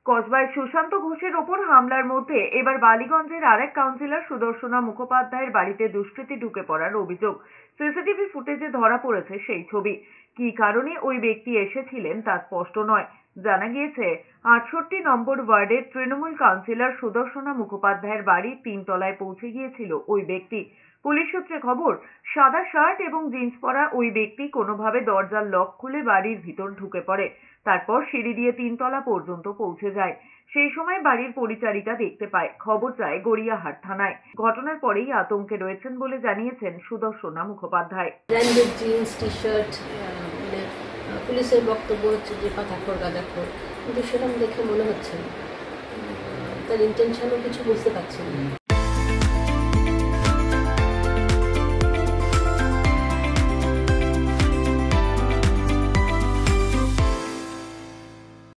কসবায় সুশান্ত ঘোষের ওপর হামলার মধ্যে এবার বালিগঞ্জের আরেক কাউন্সিলর সুদর্শনা মুখোপাধ্যায়ের বাড়িতে দুষ্কৃতী ঢুকে পড়ার অভিযোগ। সিসিটিভি ফুটেজে ধরা পড়েছে সেই ছবি। কী কারণে ওই ব্যক্তি এসেছিলেন তা স্পষ্ট নয়। জানা গিয়েছে ৬৮ নম্বর ওয়ার্ডের তৃণমূল কাউন্সিলর সুদর্শনা মুখোপাধ্যায়ের বাড়ির ৩ তলায় পৌঁছে গিয়েছিল ওই ব্যক্তি। পুলিশ সূত্রে খবর, সাদা শার্ট এবং জিন্স পরা ওই ব্যক্তি কোনোভাবে দরজার লক খুলে বাড়ির ভিতর ঢুকে পড়ে। তারপর সিঁড়ি দিয়ে ৩ তলা পর্যন্ত পৌঁছে যায়। সেই সময় বাড়ির পরিচারিকা দেখতে পায়। খবর যায় গড়িয়াহাট থানায়। ঘটনার পরেই আতঙ্কে রয়েছেন বলে জানিয়েছেন Sudarshana Mukhopadhyay. Branded jeans T shirt, পুলিশের বক্তব্য হচ্ছে যে পাথাখোর গাঁজাখোর, কিন্তু সেরকম দেখে মনে হচ্ছে তার ইন্টেনশনও কিছু বুঝতে পারছি না।